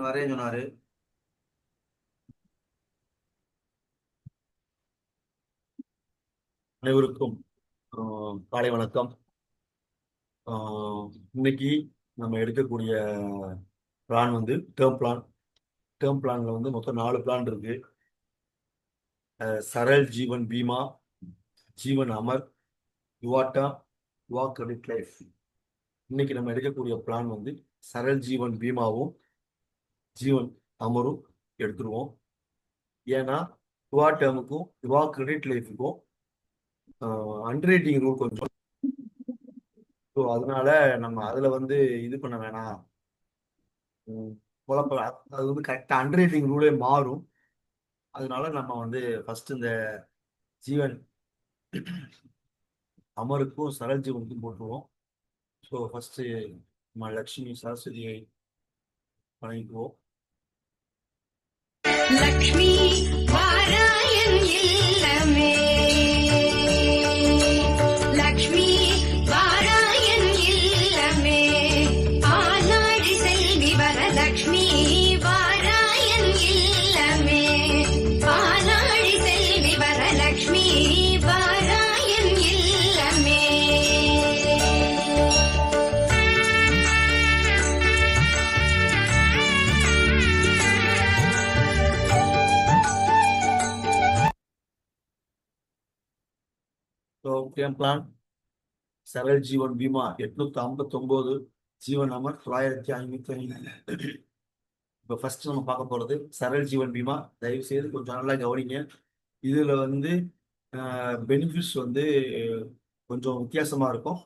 நிறைய சொன்னாரு. அனைவருக்கும் காலை வணக்கம். இன்னைக்கு நம்ம எடுக்கக்கூடிய பிளான் வந்து டேர்ம் பிளான். டேர்ம் பிளான்ல வந்து மொத்தம் 4 பிளான் இருக்கு. சரல் ஜீவன் பீமா, ஜீவன் அமர், யுவாட்டா, யுவா கிரெடிட் லைஃப். இன்னைக்கு நம்ம எடுக்கக்கூடிய பிளான் வந்து சரல் ஜீவன் பீமாவும் ஜீவன் அமரும் எடுத்துருவோம். ஏன்னா யுவா டேர்முக்கும் யுவா கிரெடிட் லைஃபுக்கும் அண்டர் ரைட்டிங் ரூல் கொஞ்சம். ஸோ அதனால நம்ம அதுல வந்து இது பண்ண வேணாம். ம், குழப்பம். அது வந்து கரெக்டாக அண்டர் ரைட்டிங் ரூலே மாறும். அதனால நம்ம வந்து ஃபர்ஸ்ட் இந்த ஜீவன் அமருக்கும் சரல் ஜீவனுக்கும் போட்டுருவோம். ஸோ ஃபர்ஸ்ட் நம்ம லட்சுமி சரஸ்வதியை வணங்கிக்குவோம். லக்ஷ்மி வாராயன் இல்லமே, லக்ஷ்மி வாராயன் இல்லமே, ஆனாடி செல்வி வரலக்ஷ்மி வாராயன் இல்லமே, ஆனாடி செல்வி வரலக்ஷ்மி வாராயன் இல்லமே. ஸோ பிளான் சரல் ஜீவன் பீமா 859, ஜீவன் அமர் 955. இப்போ ஃபர்ஸ்ட் நம்ம பார்க்க போறது சரல் ஜீவன் பீமா. தயவு செய்து கொஞ்சம் நல்லா கவனிங்க. இதுல வந்து பெனிஃபிட்ஸ் வந்து கொஞ்சம் வித்தியாசமா இருக்கும்.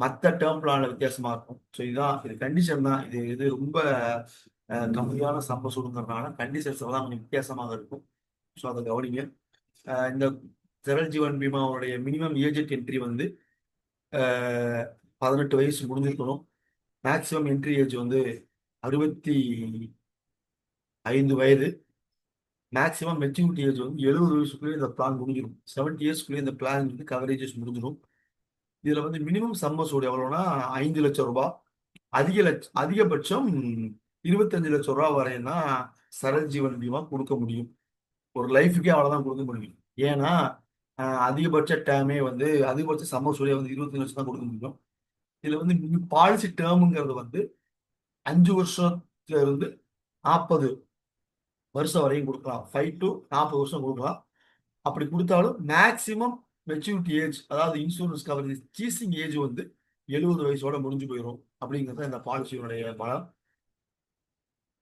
மற்ற டேர்ம் பிளான்ல வித்தியாசமா இருக்கும். ஸோ இது கண்டிஷன் தான். இது ரொம்ப கம்மியான சம்ப சூடுங்கிறதுனால கண்டிஷன்ஸ் தான் கொஞ்சம் வித்தியாசமாக இருக்கும். ஸோ அதை கவனிங்க. இந்த சரல் ஜீவன் பீமாவுடைய மினிமம் ஏஜ் என்ட்ரி வந்து 18 வயசு முடிஞ்சிருக்கணும். மேக்சிமம் என்ட்ரி ஏஜ் வந்து 65 வயது. மேக்சிமம் மெச்சூரிட்டி ஏஜ் வந்து 70 வயசுக்குள்ளேயே இந்த பிளான் முடிஞ்சிடும். 70 இயர்ஸ்க்குள்ளேயே இந்த பிளான் வந்து கவரேஜஸ் முடிஞ்சிடும். இதுல வந்து மினிமம் சம்மசோடு எவ்வளவுனா 5 லட்சம் ரூபாய். அதிகபட்சம் 25 லட்சம் ரூபாய் வரையும் தான் சரல் ஜீவன் பீமா கொடுக்க முடியும். ஒரு லைஃபுக்கே அவ்வளவுதான் கொடுக்க முடியும். ஏன்னா அதிகபட்ச டேமே வந்து அதிகபட்ச சம்மசோடியா வந்து 25 லட்சம் தான் கொடுக்க முடியும். இதுல வந்து பாலிசி டேர்முங்கிறது வந்து 5 வருஷத்துல இருந்து 40 வருஷம் வரையும் கொடுக்கலாம். 5 to 40 வருஷம் கொடுக்கலாம். அப்படி கொடுத்தாலும் மேக்சிமம் மெச்சூரிட்டி ஏஜ், அதாவது இன்சூரன்ஸ் கவரேஜ் சீசிங் ஏஜ் வந்து 70 வயசோட முடிஞ்சு போயிடும். அப்படிங்கிறது இந்த பாலிசியோடைய பலம்.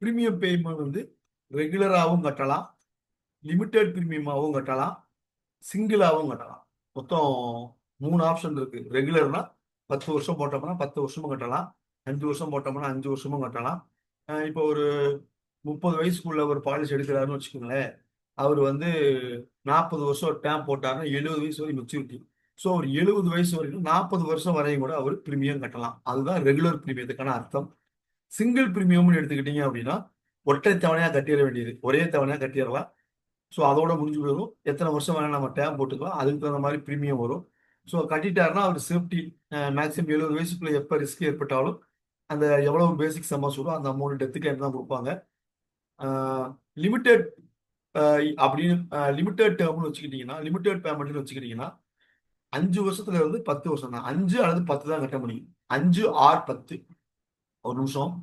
பிரீமியம் பேமெண்ட் வந்து ரெகுலராகவும் கட்டலாம், லிமிடெட் பிரீமியமாகவும் கட்டலாம், சிங்கிளாகவும் கட்டலாம். மொத்தம் 3 ஆப்ஷன் இருக்கு. ரெகுலர்னா 10 வருஷம் போட்டோம்னா 10 வருஷமும் கட்டலாம், 5 வருஷம் போட்டோம்னா 5 வருஷமும் கட்டலாம். இப்போ ஒரு 30 வயசுக்குள்ள ஒரு பாலிசி எடுக்கிறாருன்னு வச்சுக்கோங்களேன். அவர் வந்து 40 வருஷம் டேம் போட்டாருன்னா 70 வயசு வரை மெச்சூரிட்டி. ஸோ ஒரு 70 வயசு வரைக்கும் 40 வருஷம் வரையும் கூட அவர் பிரீமியம் கட்டலாம். அதுதான் ரெகுலர் பிரீமியத்துக்கான அர்த்தம். சிங்கிள் பிரீமியம்னு எடுத்துக்கிட்டீங்க அப்படின்னா ஒற்றை தவணையா கட்டிட வேண்டியது, ஒரே தவணையா கட்டிடலாம். ஸோ அதோட முடிஞ்சு போயிடும். எத்தனை வருஷம் வேணா நம்ம டேம் போட்டுக்கலாம், அதுக்கு தகுந்த மாதிரி பிரீமியம் வரும். ஸோ கட்டிட்டாருன்னா அவர் சேஃப்டி. மேக்ஸிமம் 70 வயசுக்குள்ள எப்போ ரிஸ்க் ஏற்பட்டாலும் அந்த எவ்வளவு பேசிக் சம்மஸ் வரும் அந்த அமௌண்ட் டெத்துக்கு தான் கொடுப்பாங்க. லிமிடெட் அப்படின்னு லிமிடெட் டேர்ம்னு வச்சுக்கிட்டீங்கன்னா, லிமிடெட் பேமெண்ட்னு வச்சுக்கிட்டீங்கன்னா 5 வருஷத்துல இருந்து 10 வருஷம் தான். 5 அல்லது 10 தான் கட்ட முடியும். 5 or 10. ஒரு நிமிஷம்.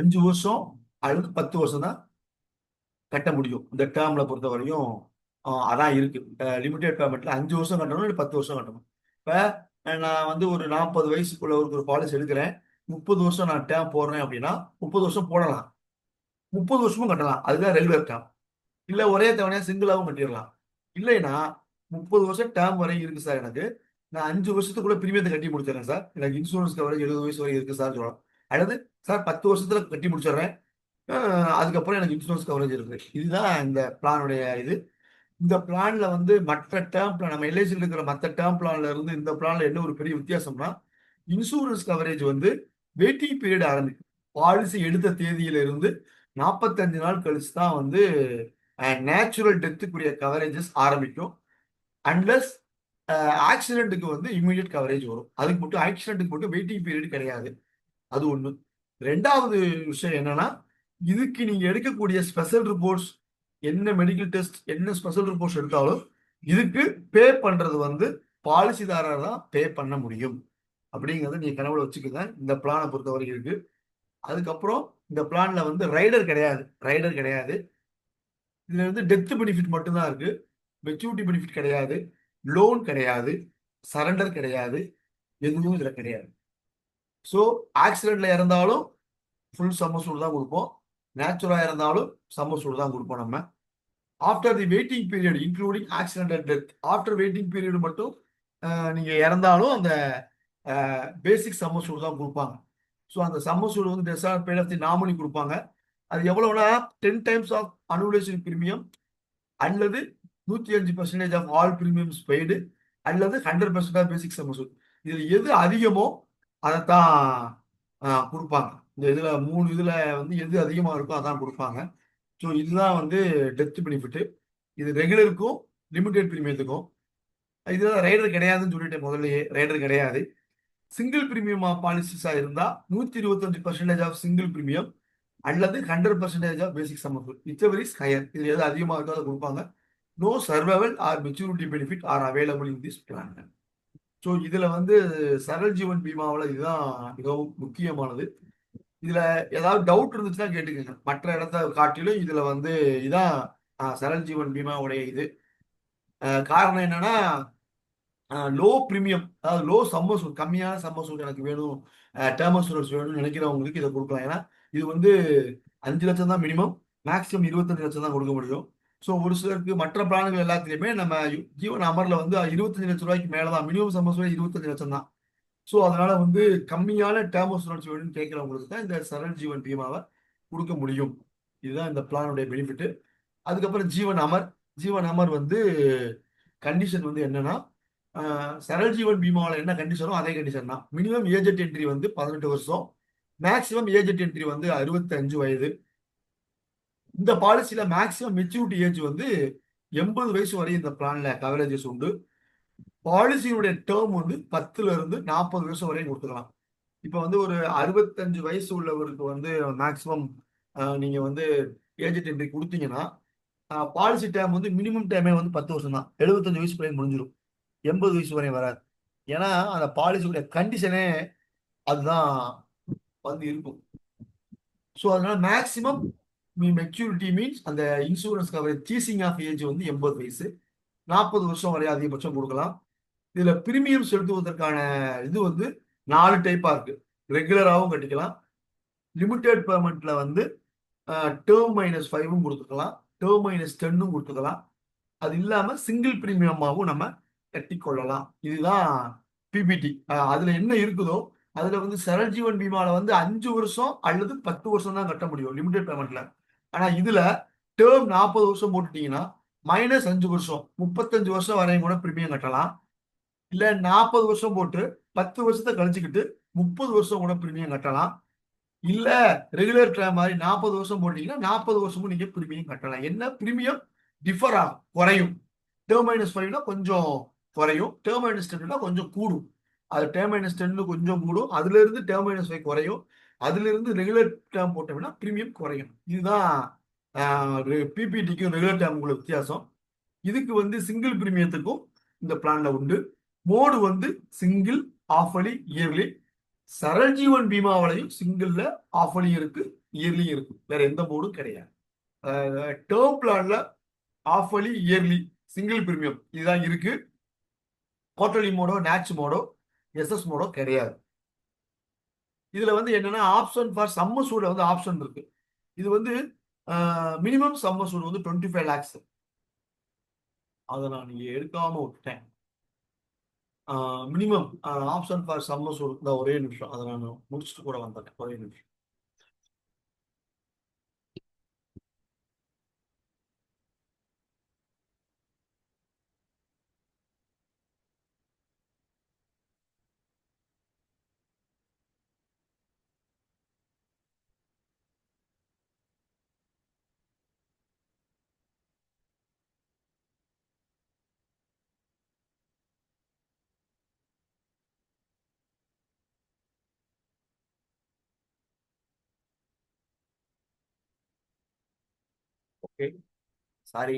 அஞ்சு வருஷம் அல்லது 10 வருஷம் தான் கட்ட முடியும். இந்த டேர்ம்ல பொறுத்த வரையும் அதான் இருக்கு. லிமிடெட் பேமெண்ட்ல 5 வருஷம் கட்டணும் இல்லை 10 வருஷம் கட்டணும். இப்போ நான் வந்து ஒரு 40 வயசுக்குள்ள ஒரு பாலிசி எடுக்கிறேன், 30 வருஷம் நான் டேர்ம் போடுறேன் அப்படின்னா 30 வருஷம் போடலாம், 30 வருஷமும் கட்டலாம். அதுதான் ரெகுலர் டேர்ம். இல்லை ஒரே தவணையா சிங்கிளாகவும் கட்டிடலாம். இல்லைன்னா 30 வருஷம் டேர்ம் வரை இருக்கு சார், எனக்கு நான் 5 வருஷத்துக்குள்ள பிரீமியத்தை கட்டி முடிச்சிடறேன் சார், எனக்கு இன்சூரன்ஸ் கவரேஜ் 70 வயசு வரை இருக்கு சார் சொல்லலாம். அல்லது சார் 10 வருஷத்துல கட்டி முடிச்சிடுறேன், அதுக்கப்புறம் எனக்கு இன்சூரன்ஸ் கவரேஜ் இருக்கு. இதுதான் இந்த பிளானுடைய இது. இந்த பிளான்ல வந்து மற்ற டேர்ம் பிளான் நம்ம எல்ஐசியில் இருக்கிற மற்ற டேர்ம் பிளான்ல இருந்து இந்த பிளான்ல என்ன ஒரு பெரிய வித்தியாசம்னா இன்சூரன்ஸ் கவரேஜ் வந்து வெயிட்டிங் பீரியட் ஆரம்பிக்கும். பாலிசி எடுத்த தேதியில இருந்து 45 நாள் கழிச்சு தான் வந்து நேச்சுரல் டெத்துக்குரிய கவரேஜஸ் ஆரம்பிக்கும். அன்லஸ் ஆக்சிடென்ட்டுக்கு வந்து இமீடியட் கவரேஜ் வரும். அதுக்கு மட்டும் ஆக்சிடென்ட்டுக்கு மட்டும் வெயிட்டிங் பீரியட் கிடையாது. அது ஒண்ணு. ரெண்டாவது விஷயம் என்னன்னா இதுக்கு நீங்க எடுக்கக்கூடிய ஸ்பெஷல் ரிப்போர்ட்ஸ் என்ன மெடிக்கல் டெஸ்ட் என்ன ஸ்பெஷல் ரிப்போர்ட்ஸ் எடுத்தாலும் இதுக்கு பே பண்றது வந்து பாலிசிதாரர் தான் பே பண்ண முடியும் அப்படிங்கறத நீங்க கனவுல வச்சுக்கோங்க. இந்த பிளானை பொறுத்த வரைக்கும் இருக்கு. அதுக்கப்புறம் இந்த பிளான்ல வந்து ரைடர் கிடையாது. இதுல வந்து டெத் பெனிஃபிட் மட்டும்தான் இருக்கு. மெச்சூரிட்டி பெனிஃபிட் கிடையாது. லோன் கிடையாது. சரண்டர் கிடையாது. எதுவும் இதுல கிடையாது. ஸோ ஆக்சிடென்ட்ல இறந்தாலும் ஃபுல் சம்மசூடு தான் கொடுப்போம். நேச்சுரலா இருந்தாலும் சம்மசூடு தான் கொடுப்போம் நம்ம. After the waiting period including accident and death, after waiting period மட்டும் நீங்க இறந்தாலும் அந்த பேசிக் சம்மசூடு தான் கொடுப்பாங்க. ஸோ அந்த சம்மசூடு வந்து டெசார்ட் பேட் ஆஃப் தி நாமினி கொடுப்பாங்க. அது எவ்வளவுனா 10 டைம்ஸ் ஆஃப் அனுவலேஷன் பிரீமியம் அல்லது 105% ஆஃப் ஆல் பிரீமியம்ஸ் பெய்டு அல்லது 100% ஆஃப் பேசிக் சம்மசூடு. இதுல எது அதிகமோ அதைத்தான் கொடுப்பாங்க. இந்த இதுல 3 இதுல வந்து எது அதிகமா இருக்கோ அதான் கொடுப்பாங்க. ஸோ இதுதான் வந்து டெத் பெனிஃபிட். இது ரெகுலருக்கும் லிமிடெட் பிரீமியத்துக்கும். இதுதான் ரைடர் கிடையாதுன்னு சொல்லிட்டேன் முதல்லயே. ரைடர் கிடையாது. சிங்கிள் பிரீமியம் பாலிசிஸா இருந்தா 125% ஆஃப் சிங்கிள் பிரீமியம் அல்லது 100% of basic sum assured whichever is higher. இதுல எது அதிகமாக இருக்கோ அதை கொடுப்பாங்க. No survival or maturity benefit are available in this plan. So இதுல வந்து சரல் ஜீவன் பீமாவில் இதுதான் மிகவும் முக்கியமானது. இதுல ஏதாவது டவுட் இருந்துச்சுன்னா கேட்டுக்கோங்க. மற்ற இடத்த காட்டிலும் இதுல வந்து இதான் சரல் ஜீவன் பீமாவுடைய இது. காரணம் என்னன்னா லோ பிரீமியம், அதாவது லோ சம்மசூட், கம்மியான சம்மசூட் எனக்கு வேணும், டேர்ம் இன்சூரன்ஸ் வேணும்னு நினைக்கிறவங்களுக்கு இதை கொடுக்கலாம். ஏன்னா இது வந்து 5 லட்சம் தான் மினிமம், மேக்ஸிமம் 25 லட்சம் தான் கொடுக்க முடியும். ஸோ ஒரு சிலருக்கு மற்ற பிளான்கள் எல்லாத்துலயுமே நம்ம ஜீவன் அமர்ல வந்து 25 லட்சம் ரூபாய்க்கு மேலதான் மினிமம் சம்மசூட் 25 லட்சம் தான். ஸோ அதனால வந்து கம்மியான டேர்ம் இன்சூரன்ஸ் வேணும்னு கேட்கிறவங்களுக்கு தான் இந்த சரல் ஜீவன் பீமாவை கொடுக்க முடியும். இதுதான் இந்த பிளானுடைய பெனிஃபிட். அதுக்கப்புறம் ஜீவன் அமர் வந்து கண்டிஷன் வந்து என்னன்னா சரல் ஜீவன் பீமாவில் என்ன கண்டிஷனோ அதே கண்டிஷன் தான். மினிமம் ஏஜெட் என்ட்ரி வந்து 18 வருஷம், மேக்சிமம் ஏஜெட் என்ட்ரி வந்து 65 வயது. இந்த பாலிசியில மேக்சிமம் மெச்சூரிட்டி ஏஜ் வந்து 80 வயசு வரை இந்த பிளான்ல கவரேஜஸ் உண்டு. பாலிசியினுடைய டேர்ம் வந்து 10ல இருந்து 40 வருஷம் வரையும் கொடுத்துக்கலாம். இப்ப வந்து ஒரு 65 வயசு உள்ளவருக்கு வந்து மேக்சிமம் நீங்க வந்து ஏஜெட் என்ட்ரி கொடுத்தீங்கன்னா பாலிசி டைம் வந்து மினிமம் டைமே வந்து 10 வருஷம் தான். 75 வயசு வரையும் முடிஞ்சிடும், 80 வயசு வரையும் வராது. ஏன்னா அந்த பாலிசியுடைய கண்டிஷனே அதுதான் வந்து இருக்கும். ஸோ அதனால மேக்சிமம் மெச்சூரிட்டி மீன்ஸ் அந்த இன்சூரன்ஸ் கவரேஜ் சீசிங் ஆஃப் ஏஜ் வந்து 80 வயசு, 40 வருஷம் வரை அதிகபட்சம் கொடுக்கலாம். இதுல பிரீமியம் செலுத்துவதற்கான இது வந்து 4 டைப்பா இருக்கு. ரெகுலராகவும் கட்டிக்கலாம், லிமிடெட் பேமெண்ட்ல வந்து டேர்ம் -5 கொடுத்துக்கலாம், டேர்ம் -10 கொடுத்துக்கலாம். அது இல்லாம சிங்கிள் பிரீமியமாகவும் நம்ம கட்டி கொள்ளலாம். இதுதான் பிபிடி. அதுல என்ன இருக்குதோ அதுல வந்து சரல் ஜீவன் பீமால வந்து 5 வருஷம் அல்லது 10 வருஷம் தான் கட்ட முடியும் லிமிடெட் பேமெண்ட்ல. ஆனா இதுல டேர்ம் 40 வருஷம் போட்டுட்டீங்கன்னா -5 வருஷம் 35 வருஷம் வரையும் கூட பிரீமியம் கட்டலாம். இல்ல 40 வருஷம் போட்டு 10 வருஷத்தை கழிச்சுக்கிட்டு 30 வருஷம் கூட பிரீமியம் கட்டலாம். இல்ல ரெகுலர் டேர்ம் மாதிரி 40 வருஷம் போட்டீங்கன்னா 40 வருஷமும் நீங்க பிரீமியம் கட்டலாம். என்ன பிரீமியம் டிஃபர் ஆகும், குறையும். டேர்ம் -5னா கொஞ்சம் குறையும், டேர்ம் -10னா கொஞ்சம் கூடும். அது டேர்ம் -10 கொஞ்சம் கூடும், அதுல இருந்து டேர்ம் -5 குறையும், அதுல இருந்து ரெகுலர் டேர்ம் போட்டோம்னா பிரீமியம் குறையும். இதுதான் பிபிடிக்கும் ரெகுலர் டேர்முக்குள்ள வித்தியாசம். இதுக்கு வந்து சிங்கிள் பிரீமியத்துக்கும் இந்த பிளான்ல உண்டு. மோடு வந்து சிங்கிள், ஆஃபலி, இயர்லி. சரல் ஜீவன் பீமாவிலையும் சிங்கிள்ல ஆஃபலி இருக்கு, இயர்லி இருக்கு. வேற எந்த மோடும் கிடையாது. டேர்ம் பிளான்ல ஆஃபலி, இயர்லி, சிங்கிள் பிரீமியம் இதுதான் இருக்கு. குவார்டர்லி மோடோ, நேட்ச் மோடோ, எஸ்எஸ் மோடோ கிடையாது. இதுல வந்து என்னன்னா ஆப்ஷன் ஃபார் சம்மசூட வந்து ஆப்ஷன் இருக்கு. இது வந்து மினிமம் சம்மசூடு வந்து 25 lakhs. அதை நான் நீங்க எடுக்காம விட்டேன். மினிமம் ஆப்ஷன் ஃபார் சம்மசூடு தான். ஒரே நிமிஷம், அதை நான் முடிச்சுட்டு கூட வந்தேன். ஒரே நிமிஷம். Okay, sorry.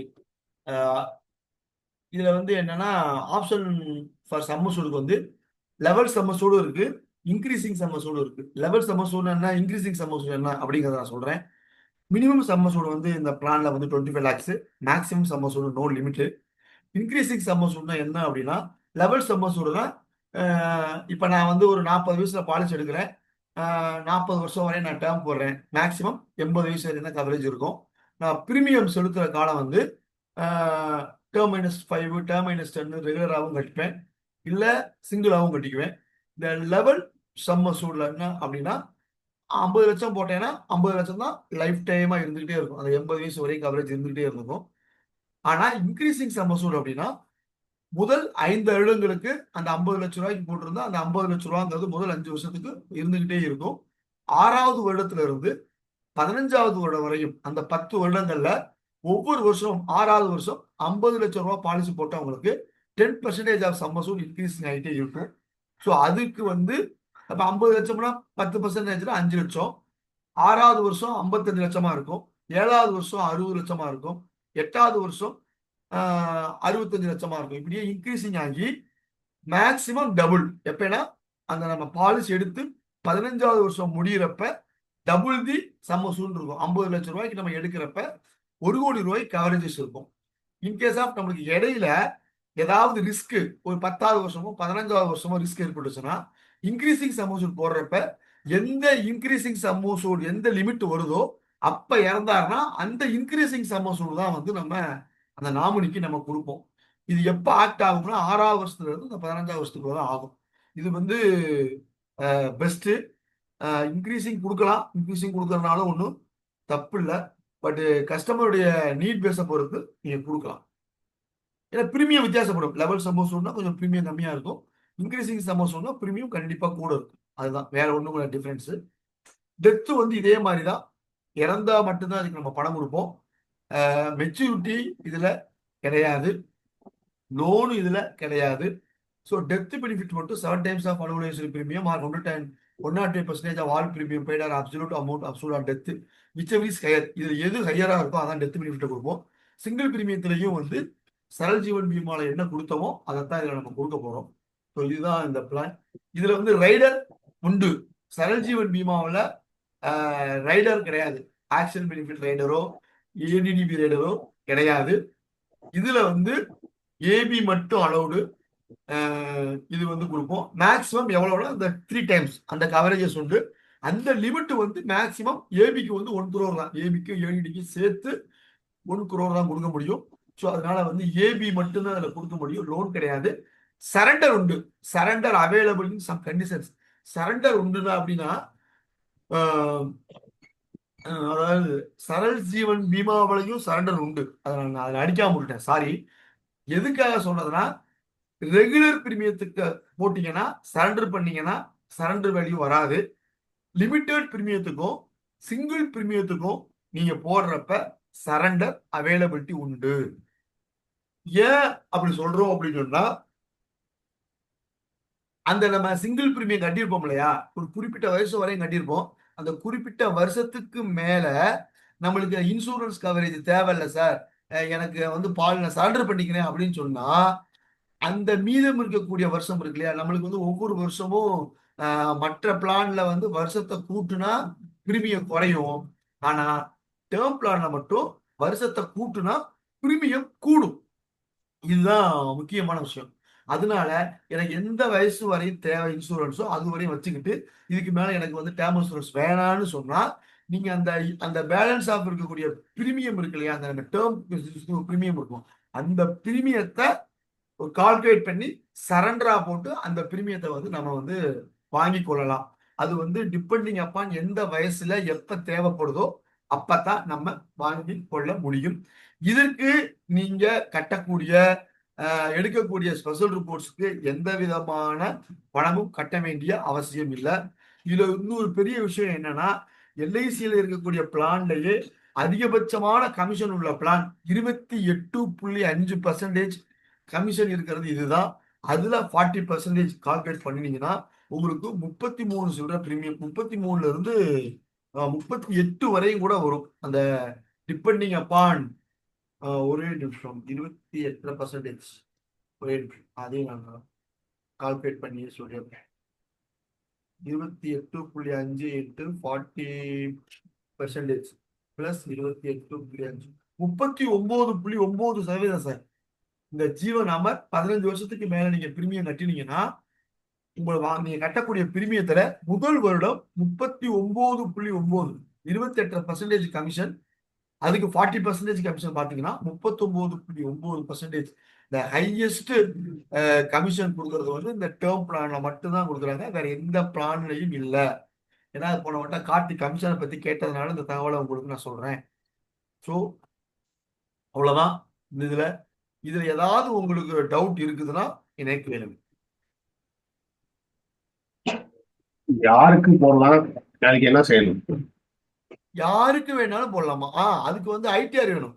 இதுல வந்து என்னன்னா, ஆப்ஷன் ஃபார் சம்மசூடுக்கு வந்து லெவல் சம்மசூடும் இருக்கு, இன்க்ரீசிங் சம்மசூடும் இருக்கு. லெவல் சம்மசூடு என்ன, இன்க்ரீசிங் சம்மசூடு என்ன அப்படிங்கிறத நான் சொல்றேன். மினிமம் சம்மசூடு வந்து இந்த பிளான்ல வந்து 25 lakhs, maximum sum assured no limit. Increasing சம்மசூட்னா என்ன அப்படின்னா, லெவல் சம்மசூடு தான். இப்போ நான் வந்து ஒரு 40 வயசுல பாலிசி எடுக்கிறேன், 40 வருஷம் வரை நான் டேர்ம் போடுறேன், மேக்ஸிமம் 80 வயசு வரைக்கும் தான் கவரேஜ் இருக்கும். நான் பிரீமியம் செலுத்துற காலம் வந்து டேர்ம் -5, டேர்ம் -10 ரெகுலராகவும் கட்டிப்பேன், இல்லை சிங்கிளாகவும் கட்டிக்குவேன். இந்த லெவல் சம்மசூட்ல என்ன அப்படின்னா, 50 லட்சம் போட்டேன்னா 50 லட்சம் தான் லைஃப் டைமா இருந்துகிட்டே இருக்கும், அந்த 80 வயசு வரைக்கும் கவரேஜ் இருந்துகிட்டே இருக்கும். ஆனா இன்க்ரீசிங் சம்மசூட் அப்படின்னா, முதல் 5 வருடங்களுக்கு அந்த 50 லட்சம் ரூபாய்க்கு போட்டிருந்தா அந்த 50 லட்சம் ரூபாங்கிறது முதல் 5 வருஷத்துக்கு இருந்துகிட்டே இருக்கும். 6வது வருடத்துல இருந்து 15வது வருடம் வரையும் அந்த 10 வருடங்கள்ல ஒவ்வொரு வருஷம் 6வது வருஷம் 50 லட்சம் ரூபாய் பாலிசி போட்டவங்களுக்கு 10% ஆஃப் சம்மசூட் இன்க்ரீசிங் ஆகிட்டே இருக்கும். ஸோ அதுக்கு வந்து அப்ப 50 லட்சம்னா 10% 5 லட்சம், 6வது வருஷம் 55 லட்சமா இருக்கும், 7வது வருஷம் 60 லட்சமா இருக்கும், 8வது வருஷம் 65 லட்சமா இருக்கும். இப்படியே இன்க்ரீசிங் ஆகி மேக்சிமம் டபுள் எப்பனா அந்த நம்ம பாலிசி எடுத்து 15வது வருஷம் முடியிறப்ப டபுள் தி சம்மசூல் இருக்கும். 50 லட்சம் ரூபாய்க்கு நம்ம எடுக்கிறப்ப 1 கோடி ரூபாய் கவரேஜஸ் இருக்கும். இன்கேஸ் ஆஃப் நம்மளுக்கு இடையில ஏதாவது ரிஸ்க் ஒரு 10வது வருஷமோ 15வது வருஷமோ ரிஸ்க் ஏற்பட்டுச்சுன்னா, இன்க்ரீசிங் சம்மசூல் போடுறப்ப எந்த இன்க்ரீசிங் சம்மசூல் எந்த லிமிட் வருதோ அப்ப இறந்தாருன்னா அந்த இன்க்ரீசிங் சம்மசூல் தான் வந்து நம்ம அந்த நாமினிக்கு நம்ம கொடுப்போம். இது எப்ப ஆக்ட் ஆகும்னா 6வது வருஷத்துல இருந்து இந்த 15வது வருஷத்துக்குள்ள தான் ஆகும். இது வந்து பெஸ்ட். இன்க்ரீசிங் கொடுக்கலாம், இன்க்ரீசிங் கொடுக்கறதுனால ஒன்றும் தப்பு இல்லை. பட் கஸ்டமருடைய நீட் பேஸை பொறுத்து நீங்க கொடுக்கலாம். ஏன்னா பிரீமியம் வித்தியாசப்படும். லெவல் சம்மசூட்னா கொஞ்சம் பிரீமியம் கம்மியா இருக்கும், இன்க்ரீசிங் சம்மசூட்னா பிரீமியம் கண்டிப்பா கூட இருக்கும். அதுதான், வேற ஒண்ணும் டிஃபரன்ஸ். டெத்து வந்து இதே மாதிரி தான், இறந்தா மட்டும்தான் அதுக்கு நம்ம பணம் கொடுப்போம். மெச்சூரிட்டி இதுல கிடையாது, லோனு இதுல கிடையாது. ஸோ டெத் பெனிஃபிட் மட்டும் 7 times of annualised premium or 105% of all premium paid or absolute amount absolute on death whichever is higher. இது எது ஹையரா இருக்கோ அதான் டெத் பெனிஃபிட் கொடுப்போம். சிங்கிள் பிரீமியத்திலையும் வந்து சரல் ஜீவன் பீமால என்ன கொடுத்தோமோ அதைத்தான் இதுல நம்ம கொடுக்க போறோம். ஸோ இதுதான் இந்த பிளான். இதுல வந்து ரைடர் உண்டு. சரல் ஜீவன் பீமாவில் ரைடர் கிடையாது, ஆக்சிடென்ட் பெனிஃபிட் ரைடரோ ஏடிடிபி ரைடரோ கிடையாது. இதுல வந்து ஏபி மட்டும் அலௌடு. இது வந்து கொடுப்போம். மேக்ஸிமம் எவ்வளவுனா இந்த 3 times அந்த கவரேஜஸ் உண்டு. அந்த லிமிட் வந்து மேக்ஸிமம் ஏபிக்கு வந்து 1 crore தான், ஏபிக்கு ஏடிடிக்கு சேர்த்து 1 crore தான் கொடுக்க முடியும். ஸோ அதனால வந்து ஏபி மட்டும்தான் அதில் கொடுக்க முடியும், லோன் கிடையாது. சரண்டர் உண்டு, surrender available in some conditions. Surrender உண்டுனா அப்படின்னா அதாவது சரல் ஜீவன் பீமாவிலையும் சரண்டர் உண்டு. அதை நான் அதில் அடிக்காம விட்டுட்டேன், சாரி. எதுக்காக சொன்னதுன்னா, ரெகுலர் பிரீமியத்துக்கு போட்டீங்கன்னா சரண்டர் பண்ணீங்கன்னா சரண்டர் வேல்யூ வராது. லிமிடெட் பிரீமியத்துக்கும் சிங்கிள் பிரீமியத்துக்கும் நீங்க போடுறப்ப சரண்டர் அவைலபிலிட்டி உண்டு. ஏன் அப்படி சொல்றோம் அப்படின்னு சொன்னா, அந்த நம்ம சிங்கிள் பிரீமியம் கட்டியிருப்போம் இல்லையா, ஒரு குறிப்பிட்ட வயசு வரையும் கட்டியிருப்போம். அந்த குறிப்பிட்ட வருஷத்துக்கு மேல நம்மளுக்கு இன்சூரன்ஸ் கவரேஜ் தேவையில்லை சார், எனக்கு வந்து நான் சரண்டர் பண்ணிக்கிறேன் அப்படின்னு சொன்னா, அந்த மீதம் இருக்கக்கூடிய வருஷம் இருக்கு இல்லையா, நம்மளுக்கு வந்து ஒவ்வொரு வருஷமும் மற்ற பிளான்ல வந்து வருஷத்தை கூட்டுனா பிரீமியம் குறையும். ஆனா டேர்ம் பிளான்ல மட்டும் வருஷத்தை கூட்டுனா பிரீமியம் கூடும். இதுதான் முக்கியமான விஷயம். அதனால எனக்கு எந்த வயசு வரையும் தேவை இன்சூரன்ஸோ அது வரையும் வச்சுக்கிட்டு, இதுக்கு மேல எனக்கு வந்து டேர்ம் இன்சூரன்ஸ் வேணான்னு சொன்னா, நீங்க அந்த அந்த பேலன்ஸ் ஆஃப் இருக்கக்கூடிய பிரீமியம் இருக்கு இல்லையா, அந்த டேர்ம் பிரீமியம் இருக்கும், அந்த பிரீமியத்தை ஒரு கால்குலேட் பண்ணி சரண்டரா போட்டு அந்த பிரீமியத்தை வந்து நம்ம வந்து வாங்கி கொள்ளலாம். அது வந்து டிபெண்டிங் அப்பான் எந்த வயசுல எப்ப தேவைப்படுதோ அப்பதான் நம்ம வாங்கி கொள்ள முடியும். இதற்கு நீங்க கட்டக்கூடிய எடுக்கக்கூடிய ஸ்பெஷல் ரிப்போர்ட்ஸ்க்கு எந்த விதமான பணமும் கட்ட வேண்டிய அவசியம் இல்லை. இதுல இன்னொரு பெரிய விஷயம் என்னன்னா, எல்ஐசியில் இருக்கக்கூடிய பிளான்லயே அதிகபட்சமான கமிஷன் உள்ள பிளான் 28.5% கமிஷன் இருக்கிறது இதுதான். அதுல 40% கால்குலேட் பண்ணினீங்கன்னா உங்களுக்கு 33 சில்லற பிரீமியம், 33ல இருந்து 38 வரையும் கூட வரும் அந்த டிபெண்டிங் அப்பான் ஒரே நிமிஷம் 28% ஒரே நிமிஷம் அதையும் நான் கால்குலேட் பண்ணி சொல்லிடுறேன். 28.5 இன்ட்டு 40% பிளஸ் 28.5 39.9% சார். இந்த ஜீவன் அமர் 15 வருஷத்துக்கு மேல நீங்க பிரீமியம் கட்டினீங்கன்னா நீங்க கட்டக்கூடிய பிரீமியத்துல முதல் வருடம் 39.9 28% கமிஷன், அதுக்கு 40% கமிஷன் பாத்தீங்கன்னா 39.9%. இந்த ஹையஸ்ட் கமிஷன் கொடுக்கறது வந்து இந்த டேர்ம் பிளான்ல மட்டும்தான் கொடுக்குறாங்க, வேற எந்த பிளான்லையும் இல்ல. ஏன்னா போன வட்டம் கார்த்தி கமிஷனை பத்தி கேட்டதுனால இந்த தகவலை உங்களுக்கு நான் சொல்றேன். ஸோ அவ்வளவுதான். இதுல ஏதாவது உங்களுக்கு டவுட் இருக்குதுன்னா எனக்கு வேணும். யாருக்கு போடலாம், அதுக்கு என்ன செய்யணும்? யாருக்கு வேணாலும் போடலாமா? அதுக்கு வந்து ஐடிஆர் வேணும்.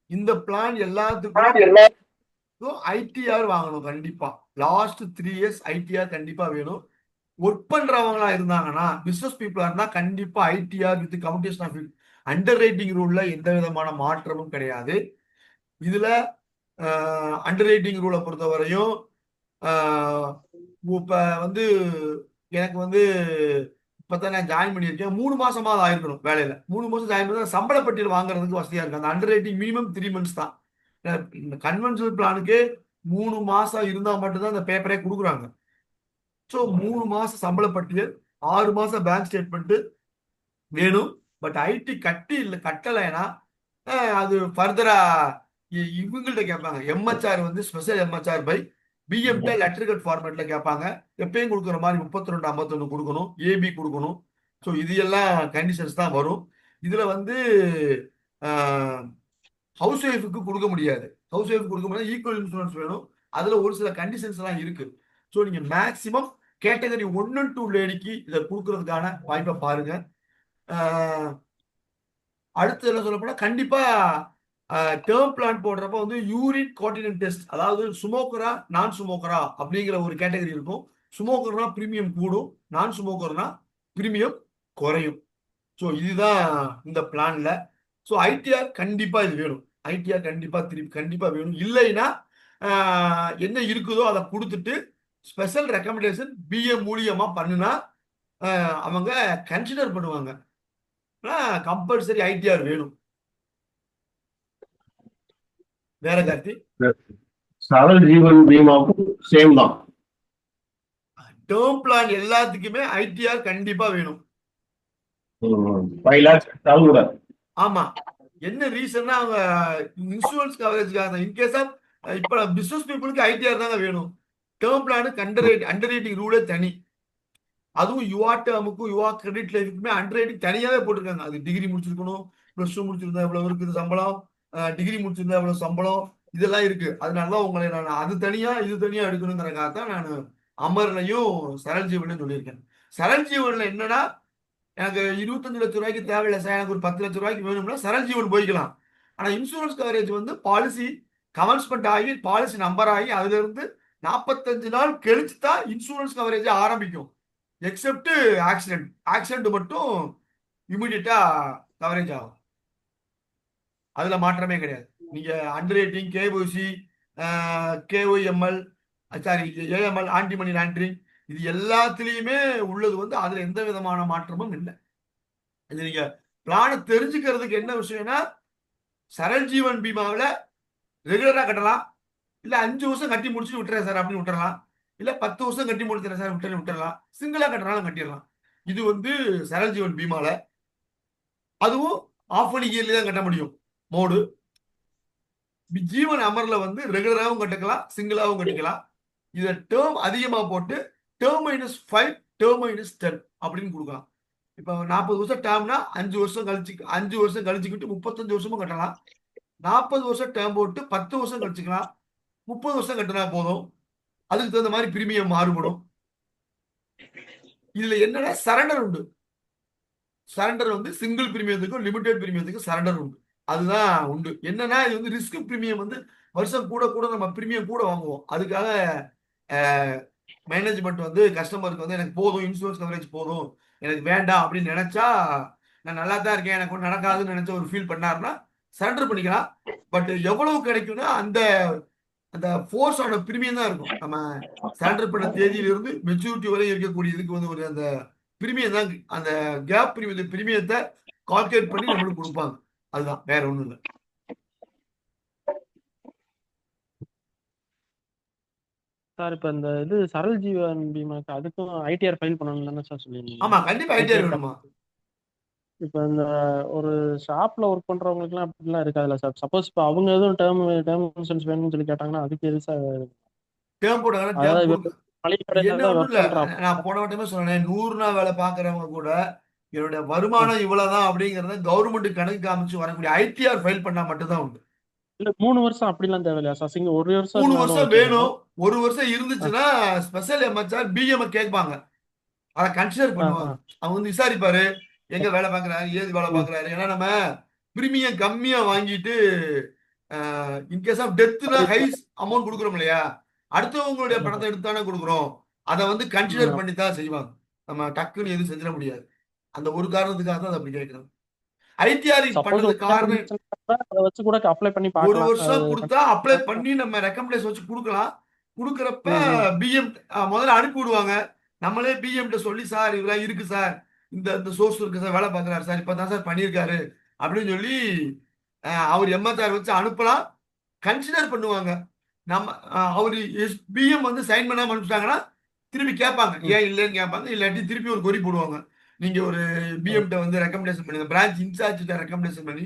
இந்த பிளான் எல்லாத்துக்கும் ஐடிஆர் வாங்கணும் கண்டிப்பா. லாஸ்ட் 3 இயர்ஸ் ஐடிஆர் கண்டிப்பா வேணும். ஒர்க் பண்றவங்களா இருந்தாங்கன்னா, பிசினஸ் பீப்புளா இருந்தா கண்டிப்பா ITR with computation of underwriting ரூல்ல எந்த விதமான மாற்றமும் கிடையாது. இதுல அண்டர் ரைட்டிங் ரூலை பொறுத்தவரையும் இப்ப வந்து எனக்கு வந்து இப்பதான் நான் ஜாயின் பண்ணியிருக்கேன், 3 மாசமா ஆயிருக்கணும் வேலையில. 3 மாசம் ஜாயின் பண்ணி சம்பள பட்டியல் வாங்குறதுக்கு வசதியா இருக்கு. அந்த அண்டர் ரைட்டிங் மினிமம் 3 மந்த்ஸ் தான். இந்த கன்வென்ஷனல் பிளானுக்கு 3 மாசம் இருந்தா மட்டும்தான் இந்த பேப்பரே கொடுக்குறாங்க. ஸோ 3 மாசம் சம்பள பட்டியல், 6 மாசம் பேங்க் ஸ்டேட்மெண்ட் வேணும். பட் ஐடி கட்டலைன்னா அது ஃபர்தரா இவங்கள்ட்ட கேட்பாங்க. எம்ஹெச்ஆர் வந்து ஸ்பெஷல் எம்ஹெச்ஆர் பை பிஎம்ட லெட்டர் ஃபார்மேட்ல கேட்பாங்க. எப்பயும் கொடுக்குற மாதிரி 32 51 கொடுக்கணும், ஏபி கொடுக்கணும். ஸோ இது எல்லாம் கண்டிஷன்ஸ் தான் வரும். இதுல வந்து ஹவுஸ் ஒய்ஃபுக்கு கொடுக்க முடியாது. ஹவுஸ் ஒய்ஃப் கொடுக்க முடியாது, ஈக்குவல் இன்சூரன்ஸ் வேணும். அதுல ஒரு சில கண்டிஷன்ஸ் எல்லாம் இருக்கு. ஸோ நீங்க மேக்சிமம் கேட்டகரி 1 and 2 லேடிக்கு இதை கொடுக்கறதுக்கான வாய்ப்பை பாருங்க. அடுத்து என்ன சொல்ல போனா, கண்டிப்பா டேர்ம் பிளான் போடுறப்ப வந்து யூரின் கான்டினன்ட் டெஸ்ட், அதாவது சுமோக்கரா நான் சுமோக்கரா அப்படிங்கிற ஒரு கேட்டகரி இருக்கும். சுமோக்கர்னா பிரீமியம் கூடும், நான் சுமோக்கர்னா பிரீமியம் குறையும். ஸோ இதுதான் இந்த பிளான்ல. ஸோ ஐடிஆர் கண்டிப்பா இது வேணும். ஐடிஆர் கண்டிப்பா வேணும். இல்லைன்னா என்ன இருக்குதோ அதை கொடுத்துட்டு ஸ்பெஷல் ரெக்கமெண்டேஷன் பிஏ மூலியமா பண்ணுனா அவங்க கன்சிடர் பண்ணுவாங்க. கம்பல்சரி ஐடிஆர் வேணும். வேற கார்த்தி? சரல் ஜீவன் பீமாவுக்கும் சேம் தான். டேர்ம் பிளான் எல்லாத்துக்குமே ஐடிஆர் கண்டிப்பா வேணும். 5 lakhs கூட. ஆமா. என்ன ரீசன்னா அவங்க இன்சூரன்ஸ் கவரேஜ்க்காக. இன்கேஸ் ஆஃப் இப்ப பிசினஸ் பீப்புளுக்கு ஐடிஆர் தாங்க வேணும். டேர்ம் பிளானுக்கு அண்டர் ரைட்டிங் ரூலே தனி. அதுவும் யுவா டேர்முக்கும் யுவா கிரெடிட் லைஃபுக்குமே அண்டர் ரைட்டிங் தனியாவே போட்டிருக்காங்க. அது டிகிரி முடிச்சிருக்கணும், +2 முடிச்சிருந்தா எவ்வளவு இருக்குது சம்பளம், டிகிரி முடிச்சிருந்தா எவ்வளவு சம்பளம், இதெல்லாம் இருக்கு. அதனாலதான் உங்களை நான் அது தனியா இது தனியா எடுக்கணுங்கிறக்காக தான் நான் அமர்லையும் சரல் ஜீவனையும் சொல்லியிருக்கேன். சரல் ஜீவன்ல என்னன்னா, எனக்கு 25 லட்சம் ரூபாய்க்கு தேவையில்லை சார், எனக்கு ஒரு 10 லட்சம் ரூபாய்க்கு வேணும்னா சரல் ஜீவன் போய்க்கலாம். ஆனா இன்சூரன்ஸ் கவரேஜ் வந்து பாலிசி கமன்ஸ்மெண்ட் ஆகி பாலிசி நம்பர் ஆகி அதுல இருந்து 45 நாள் கழிச்சு தான் இன்சூரன்ஸ் கவரேஜ் ஆரம்பிக்கும். எக்ஸப்ட் ஆக்சிடென்ட் மட்டும் இமிடியட்டா கவரேஜ் ஆகும். அதுல மாற்றமே கிடையாது. நீங்க underwriting, KYC, KOML, sorry AML, anti money laundering, இது எல்லாத்துலயுமே உள்ளது வந்து அதுல எந்த விதமான மாற்றமும் இல்லை. இது நீங்க பிளான தெரிஞ்சுக்கிறதுக்கு என்ன விஷயம்னா, சரல் ஜீவன் பீமாவில் ரெகுலரா கட்டலாம், இல்ல 5 வருஷம் கட்டி முடிச்சுட்டு விட்டுறேன் சார் அப்படின்னு விட்டுறலாம், இல்ல 10 வருஷம் கட்டி முடிச்சுறேன் சார் விட்டுறலாம், சிங்கிளா கட்டுறாலும் கட்டிடலாம். இது வந்து சரல் ஜீவன் பீமால. அதுவும் ஆஃப் அன் இயர்ல தான் கட்ட முடியும் மோடு. ஜீவன் அமர்ல வந்து ரெகுலராகவும் கட்டிக்கலாம், சிங்கிளாகவும் கட்டிக்கலாம். இதை டேர்ம் அதிகமா போட்டு டேர்ம் -5 டேர்ம் -10 அப்படின்னு கொடுக்கலாம். இப்ப 40 வருஷம் டேர்ம்னா 5 வருஷம் கழிச்சுக்கிட்டு 35 வருஷமும் கட்டலாம். 40 வருஷம் டேர்ம் போட்டு 10 வருஷம் கழிச்சுக்கலாம். 30 வருஷம் கட்டினா போதும். அதுக்கு தகுந்த மாதிரி பிரீமியம் மாறுபடும். இதுல என்னன்னா சரண்டர் உண்டு. சரண்டர் வந்து சிங்கிள் பிரீமியத்துக்கும் லிமிடெட் பிரீமியத்துக்கும் சரண்டர் உண்டு. அதுதான் உண்டு. என்னன்னா இது வந்து ரிஸ்க் பிரீமியம் வந்து வருஷம் கூட கூட நம்ம பிரீமியம் கூட வாங்குவோம். அதுக்காக மேனேஜ்மெண்ட் வந்து கஸ்டமருக்கு வந்து எனக்கு போதும், இன்சூரன்ஸ் கவரேஜ் போதும், எனக்கு வேண்டாம் அப்படின்னு நினைச்சா, நான் நல்லா தான் இருக்கேன், எனக்கு ஒன்றும் நடக்காதுன்னு நினைச்ச ஒரு ஃபீல் பண்ணாருன்னா சரண்டர் பண்ணிக்கலாம். பட் எவ்வளவு கிடைக்கும்னா அந்த அந்த ஃபோர்ஸோட பிரீமியம் தான் இருக்கும். நம்ம சரண்டர் பண்ண தேதியிலிருந்து மெச்சூரிட்டி வரை இருக்கக்கூடியதுக்கு வந்து ஒரு அந்த பிரீமியம் தான், அந்த கேப் பிரீமியத்தை கால்குலேட் பண்ணி நம்மளுக்கு கொடுப்பாங்க. அதுதான், வேற ஒண்ணும் இல்லை. சார் இப்ப இந்த இது சரல் ஜீவன் பீமாக்கு அதுக்கும் ஐடிஆர் ஃபைல் பண்ணணும் தானே சார் சொல்லியிருந்தீங்க? ஆமா, கண்டிப்பா ஐடிஆர் வேணுமா? இப்ப இந்த ஒரு ஷாப்ல ஒர்க் பண்றவங்களுக்கு எல்லாம் அப்படிலாம் இருக்காதுல்ல சார்? சப்போஸ் இப்ப அவங்க எதுவும் டேர்ம் இன்சூரன்ஸ் வேணும்னு சொல்லி கேட்டாங்கன்னா அதுக்கு எது சார்? டேர்ம் போட்டாங்கன்னா டேர்ம் அதாவது கொடுக்க மளிகை கடையில என்ன தான் ஒண்ணும் ஒர்க் இல்ல. பண்றான். நான் போன வட்டமே சொன்னேன், 100 நாள் வேலை பாக்குறவங்க கூட என்னுடைய வருமானம் இவ்வளவுதான் அப்படிங்கறத கவர்மெண்ட் கணக்கு காமிச்சு வரக்கூடிய ஐடிஆர் ஃபைல் பண்ணா மட்டும்தான் உண்டு. இல்ல 3 வருஷம் அப்படிலாம் தேவையில்லையா சார்? சிங்க 1 வருஷம் 3 இருந்தாலும் வருஷம் ஓகே தானே? வேணும். 1 வருஷம் இருந்துச்சுன்னா ஸ்பெஷல் எம்ஹெச்ஆர் பிஎம் கேட்பாங்க. அதை கன்சிடர் பண்ணுவாங்க. அவங்க வந்து விசாரிப்பாரு, எங்க வேலை பாக்குறாரு, ஏது வேலை பாக்குறாரு. ஏன்னா நம்ம பிரீமியம் கம்மியா வாங்கிட்டு இன்கேஸ் ஆஃப் டெத்னா ஹை அமௌண்ட் கொடுக்குறோம் இல்லையா, அடுத்தவங்களுடைய பணத்தை எடுத்து தானே கொடுக்குறோம். அதை வந்து கன்சிடர் பண்ணி தான் செய்வாங்க. நம்ம டக்குன்னு எதுவும் செஞ்சிட முடியாது. அந்த ஒரு காரணத்துக்காக தான் அதை அப்படி கேட்கிறோம். ஐடிஆர் பண்ணது காரணம், அதை வச்சு கூட அப்ளை பண்ணி 1 பார்க்கலாம். வருஷம் கொடுத்தா அப்ளை பண்ணி நம்ம ரெக்கமெண்டேஷன் வச்சு கொடுக்கலாம். கொடுக்கறப்ப பிஎம் முதல்ல அனுப்பி விடுவாங்க. நம்மளே பிஎம்கிட்ட சொல்லி, சார் இதெல்லாம் இருக்கு சார், இந்த இந்த சோர்ஸ் இருக்கு சார், வேலை பார்க்குறாரு சார், இப்பதான் சார் பண்ணியிருக்காரு அப்படின்னு சொல்லி அவர் எம்ஹெச்ஆர் வச்சு அனுப்பலாம். கன்சிடர் பண்ணுவாங்க. நம்ம அவர் பிஎம் வந்து சைன் பண்ணாம அனுப்பிச்சிட்டாங்கன்னா திருப்பி கேட்பாங்க, ஏன் இல்லைன்னு கேட்பாங்க. இல்லாட்டி திருப்பி ஒரு கொரி போடுவாங்க. நீங்க ஒரு பிஎம்கிட்ட வந்து ரெக்கமெண்டேஷன் பண்ணுங்க, பிரான்ச் இன்சார்ஜ் ரெக்கமெண்டேஷன் பண்ணி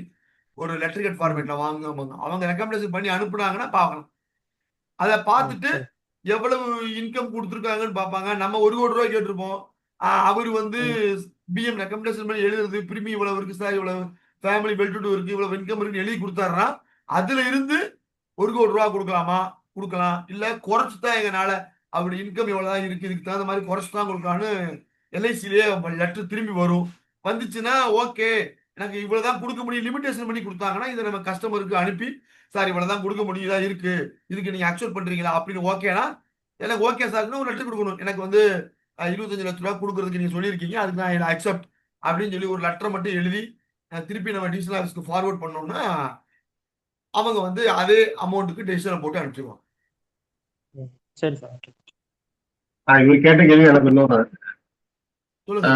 ஒரு லெட்டர் கட் ஃபார்மேட்ல வாங்குவாங்க. அவங்க ரெக்கமெண்டேஷன் பண்ணி அனுப்புனாங்கன்னா பார்க்கலாம். அதை பார்த்துட்டு எவ்வளவு இன்கம் கொடுத்துருக்காங்கன்னு பார்ப்பாங்க. நம்ம 1 கோடி ரூபாய் கேட்டிருப்போம். அவர் வந்து பிஎம் ரெக்கமெண்டேஷன் பண்ணி எழுதுறது, பிரீமியம் இவ்வளவு இருக்கு சார், இவ்வளவு ஃபேமிலி பெல்ட் இருக்கு, இவ்வளவு இன்கம் இருக்குன்னு எழுதி கொடுத்தாருன்னா அதுல இருந்து 1 கோடி ரூபாய் கொடுக்கலாமா, கொடுக்கலாம். இல்ல குறைச்சுதான் எங்கனால அப்படி இன்கம் இவ்வளவுதான் இருக்கு, இதுக்கு தகுந்த மாதிரி குறைச்சுதான் கொடுக்கலான்னு எல்ஐசிலேயே லெட்டர் திரும்பி வரும். வந்துச்சுன்னா ஓகே, எனக்கு இவ்வளவுதான் கொடுக்க முடியும் லிமிடேஷன் பண்ணி கொடுத்தாங்கன்னா இதை நம்ம கஸ்டமருக்கு அனுப்பி, சார் இவ்வளவுதான் கொடுக்க முடியும், இதான் இருக்கு, இதுக்கு நீங்க அக்செப்ட் பண்றீங்களா அப்படின்னு ஓகேனா, எனக்கு ஓகே சார்னு ஒரு லெட்டர் கொடுக்கணும். எனக்கு வந்து 25 லட்ச ரூபாய் கொடுக்கறதுக்கு நீங்க சொல்லியிருக்கீங்க, அதுக்கு நான் அக்செப்ட் அப்படின்னு சொல்லி ஒரு லெட்டரை மட்டும் எழுதி திருப்பி நம்ம டிவிஷனல் ஆஃபீஸ்க்கு ஃபார்வர்ட் பண்ணோம்னா அவங்க வந்து அதே அமௌண்ட்டுக்கு டெசிஷனை போட்டு அனுப்பிச்சிருவாங்க. சரி சார். இவர் கேட்ட கேள்வி எனக்கு இன்னொரு சொல்லுங்க.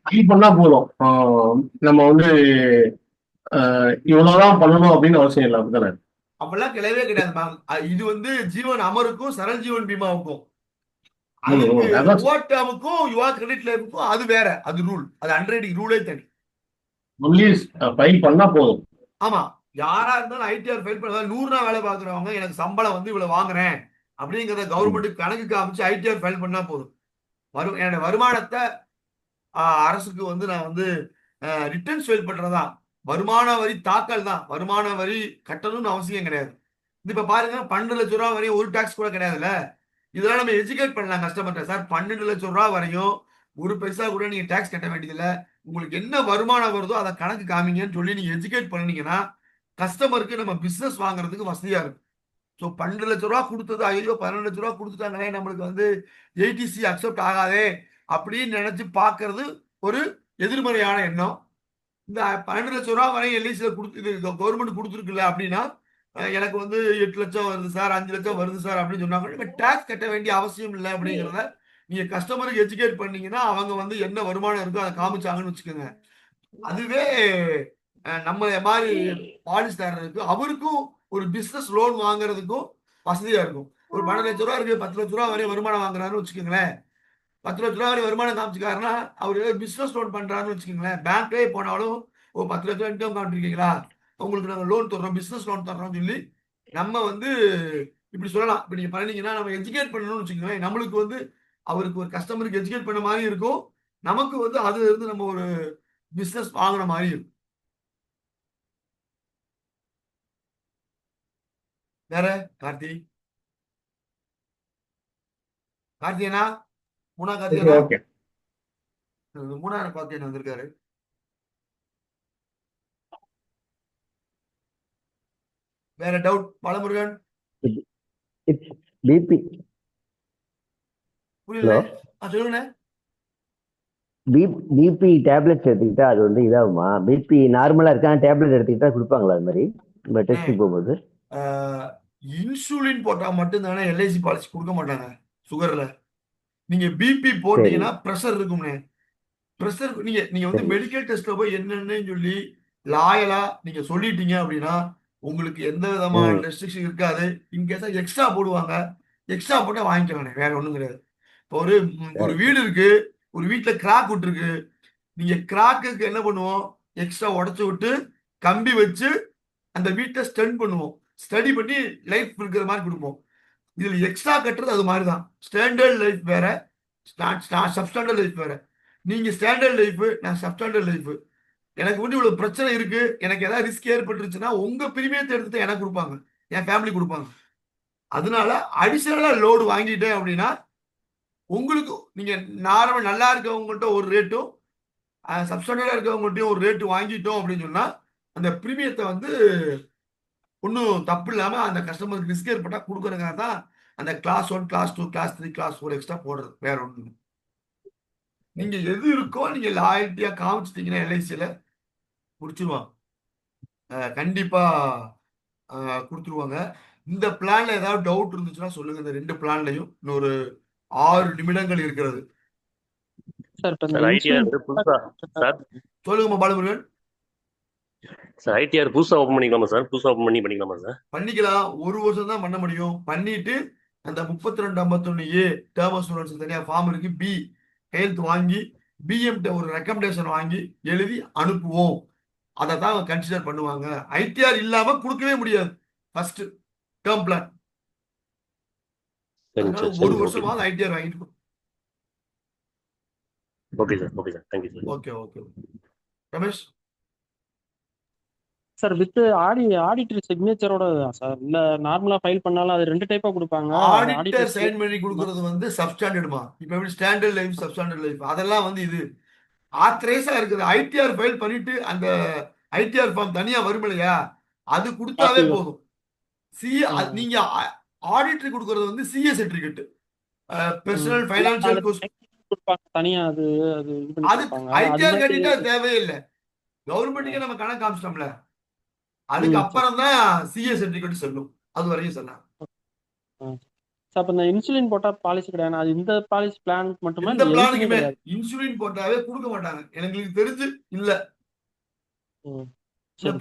ஃபைல் பண்ணா போதும், நம்ம வந்து இவ்வளவுதான் பண்ணணும் அப்படின்னு அவசியம் இல்லை, அப்படித்தானே? அப்படிலாம் கிடையவே கிடையாது மேம். இது வந்து ஜீவன் அமருக்கும் சரல் ஜீவன் பீமாவுக்கும், அதான் ஓட்டாமுக்கும் யுவா கிரெடிட் லைஃபுக்கும் அது வேற, அது ரூல், அது அண்டர்ரைட்டிங் ரூலே தனி. ஒன்லி ஃபைல் பண்ணா போதும். ஆமா, யாரா இருந்தாலும் ஐடிஆர் ஃபைல் பண்ண 100 நாள் வேலை பார்க்குறவங்க எனக்கு சம்பளம் வந்து இவ்வளவு வாங்குறேன் அப்படிங்கிறத கவர்மெண்ட்டுக்கு கணக்கு காமிச்சு ஐடிஆர் ஃபைல் பண்ணா போதும். என்னோட வருமானத்தை அரசுக்கு வந்து நான் வந்து ரிட்டர்ன்ஸ் ஃபைல் பண்றதா, வருமான வரி தாக்கல் தான், வருமான வரி கட்டணும்னு அவசியம் கிடையாது. இப்ப பாருங்க, 12 லட்சம் ரூபாய் வரையும் ஒரு டாக்ஸ் கூட கிடையாதுல்ல. இதெல்லாம் நம்ம எஜுகேட் பண்ணலாம் கஸ்டமர்கிட்ட. சார் 12 லட்சம் ரூபாய் வரையும் ஒரு பைசா கூட நீங்க டாக்ஸ் கட்ட வேண்டியதில்லை, உங்களுக்கு என்ன வருமானம் வருதோ அதை கணக்கு காமிங்கன்னு சொல்லி நீங்க எஜுகேட் பண்ணீங்கன்னா கஸ்டமருக்கு நம்ம பிசினஸ் வாங்குறதுக்கு வசதியா இருக்கும். ஸோ 12 லட்ச ரூபா கொடுத்தது, ஐயோ 12 லட்ச ரூபா கொடுத்துட்டாங்களே, நம்மளுக்கு வந்து ஏடிசி அக்செப்ட் ஆகாதே அப்படின்னு நினைச்சு பார்க்கறது ஒரு எதிர்மறையான எண்ணம். இந்த 12 லட்ச ரூபா வரை எல்ஐசியில் கொடுத்து கவர்மெண்ட் கொடுத்துருக்குல்ல அப்படின்னா, எனக்கு வந்து 8 லட்சம் வருது சார், 5 லட்சம் வருது சார் அப்படின்னு சொன்னாங்க. இப்போ டேக்ஸ் கட்ட வேண்டிய அவசியம் இல்லை அப்படிங்கிறத நீங்க கஸ்டமருக்கு எஜுகேட் பண்ணீங்கன்னா அவங்க வந்து என்ன வருமானம் இருக்கோ அதை காமிச்சாங்கன்னு வச்சுக்கோங்க. அதுவே நம்ம மாதிரி பாலிசிதாரருக்கு அவருக்கும் ஒரு பிசினஸ் லோன் வாங்குறதுக்கும் வசதியா இருக்கும். ஒரு 12 லட்ச ரூபா இருக்கு, 10 லட்ச ரூபா வரை வருமானம் வாங்குறாருன்னு வச்சுக்கோங்களேன். 10 லட்ச ரூபா வரை வருமானம் காமிச்சுக்காருன்னா அவர் பிசினஸ் லோன் பண்றாருன்னு வச்சுக்கோங்களேன். பேங்க்லேயே போனாலும் 10 லட்ச ரூபா இன்கம் காமிச்சிருக்கீங்களா, உங்களுக்கு நாங்கள் லோன் தர்றோம், பிசினஸ் லோன் தர்றோம்னு சொல்லி நம்ம வந்து இப்படி சொல்லலாம். இப்படி நீங்க பண்ணீங்கன்னா நம்ம எஜுகேட் பண்ணணும்னு வச்சுக்கோங்களேன். நம்மளுக்கு வந்து அவருக்கு ஒரு கஸ்டமருக்கு எஜுகேட் பண்ண மாதிரி இருக்கும், நமக்கு வந்து அதுல இருந்து நம்ம ஒரு பிசினஸ் வாங்கின மாதிரி இருக்கும். வேற கார்த்தியனா மூணா கார்த்தியனா ஓகே, 3ஆயிரம் கார்த்தியன் வந்திருக்காரு. வேற டவுட் பாலமுருகன்? பிபி புரியல, சொல்லுங்க. பிபி டேப்லெட்ஸ் எடுத்துக்கிட்டா அது வந்து இதாகுமா? பிபி நார்மலா இருக்கா, டேப்லெட் எடுத்துக்கிட்டா கொடுப்பாங்களா அது மாதிரி நம்ம டெஸ்ட்டுக்கு போகும்போது? இன்சுலின் போட்டா மட்டும்தானே எல்ஐசி பாலிசி கொடுக்க மாட்டாங்க சுகர்ல. நீங்க பிபி சரி போட்டீங்கன்னா ப்ரெஷர் இருக்கும்னே. ப்ரெஷர் நீங்க நீங்க வந்து சரி. மெடிக்கல் டெஸ்ட்ல போய் என்னன்னு சொல்லி லாயலா நீங்க சொல்லிட்டீங்க அப்படின்னா உங்களுக்கு எந்த விதமான ம் ரெஸ்ட்ரிக்ஷன் இருக்காது. இன்கேஸா எக்ஸ்ட்ரா போடுவாங்க. எக்ஸ்ட்ரா போட்டா வாங்கிக்கலானே, வேற ஒண்ணும் கிடையாது. இப்போ ஒரு சரி வீடு இருக்கு, ஒரு வீட்டுல கிராக் விட்டுருக்கு. நீங்க கிராக்குக்கு என்ன பண்ணுவோம்? எக்ஸ்ட்ரா உடைச்சு விட்டு கம்பி வச்சு அந்த வீட்டை ஸ்டென் பண்ணுவோம். ஸ்டடி பண்ணி லைஃப் இருக்கிற மாதிரி கொடுப்போம். இதுல எக்ஸ்ட்ரா கட்டுறது அது மாதிரி தான். ஸ்டாண்டர்ட் லைஃப் வேற, சப்ஸ்டாண்டர்ட் லைஃப் வேற. நீங்க ஸ்டாண்டர்ட் லைஃப், நான் சப்ஸ்டாண்டர்ட் லைஃப். எனக்கு வந்து இவ்வளவு பிரச்சனை இருக்கு, எனக்கு ஏதாவது ரிஸ்க் ஏற்பட்டுருச்சுன்னா உங்க பிரீமியத்தை எடுத்துட்டு எனக்கு கொடுப்பாங்க, என் ஃபேமிலி கொடுப்பாங்க. அதனால அடிஷனலா லோடு வாங்கிட்டேன் அப்படின்னா உங்களுக்கு நீங்க நார்மல் நல்லா இருக்கவங்கள்ட்ட ஒரு ரேட்டும் சப்ஸ்டாண்டர்டா இருக்கவங்கள்ட்டையும் ஒரு ரேட்டு வாங்கிட்டோம் அப்படின்னு சொன்னா அந்த பிரீமியத்தை வந்து ஒன்றும் தப்பு இல்லாம அந்த கஸ்டமருக்கு ரிஸ்க் ஏற்பட்டா கொடுக்குறதுக்காக தான் அந்த class 1, class 2, class 3, class 4 extra போடுறது, வேற ஒன்று. நீங்க எது இருக்கோ நீங்க லாயல்ட்டியா காமிச்சிட்டீங்கன்னா எல்ஐசியில முடிச்சிருவாங்க. கண்டிப்பா கொடுத்துருவாங்க. இந்த பிளான்ல ஏதாவது டவுட் இருந்துச்சுன்னா சொல்லுங்க. இந்த 2 பிளான்லையும் இன்னொரு 6 நிமிடங்கள் இருக்கிறது. சார் இப்போ இந்த சார் ஐடிஆர் இன்சுலின் புதுசா சார் சொல்லுங்கம்மா பாலமுருகன். சார் ஐடிஆர் புதுசா ஓப்பன் பண்ணிக்கலாமா சார்? புதுசா ஓப்பன் பண்ணிக்கலாமா சார்? பண்ணிக்கலாம். 1 வருஷம் தான் பண்ண முடியும். பண்ணிட்டு அந்த 3251A டேர்ம் அசூரன்ஸ் தனியா ஃபார்ம் இருக்கு. பி கையெழுத்து வாங்கி பிஎம்ட ஒரு ரெக்கமெண்டேஷன் வாங்கி எழுதி அனுப்புவோம். அதை தான் கன்சிடர் பண்ணுவாங்க. ஐடிஆர் இல்லாம கொடுக்கவே முடியாது ஃபர்ஸ்ட் டேர்ம் பிளான். சரிங்க அதனால சார், 1 சரிங்க, ஓகே வருஷமாவது ஐடிஆர் வாங்கிட்டு. Okay sir, okay sir, thank you sir. Okay okay Ramesh. Sir with auditor சிக்னேச்சரோட தான் சார், இல்ல நார்மலா ஃபைல் பண்ணாலும் அது 2 டைப்பா கொடுப்பாங்க. ஆடிட்டர் ஆடிட்டர் சைன் பண்ணி கொடுக்கறது வந்து சப்ஸ்டாண்டர்டுமா. இப்ப எப்படி ஸ்டாண்டர்ட் லைஃப், சப்ஸ்டாண்டர்ட் லைஃப் அதெல்லாம் வந்து இது ஆத்தரைஸா இருக்குது. ஐடிஆர் ஃபைல் பண்ணிட்டு அந்த ஐடிஆர் ஃபார்ம் தனியா வரும் இல்லையா, அது கொடுத்தாவே போதும். நீங்க ஆடிட்டர் கொடுக்கறது வந்து சிஏ சர்டிபிகேட், பர்சனல் ஃபைனான்சியல் கொடுப்பாங்க தனியா. அது அது இது பண்ணி அது கொடுப்பாங்க. ஐடிஆர் கட்டிட்டா தேவையே இல்லை. கவர்மெண்ட்டுக்கே நம்ம கணக்கு காமிச்சிட்டோம்ல, அதுக்கு அப்புறம் தான் சிஏ சர்டிபிகேட் செல்லும். அது வரையும் சொன்னாங்க. அப்ப இந்த இன்சுலின் போட்டா பாலிசி கிடையாது, அது இந்த பாலிசி பிளான் மட்டுமா? இந்த பிளானுக்குமே இன்சுலின் போட்டாவே கொடுக்க மாட்டாங்க எனக்கு தெரிஞ்சு. இல்ல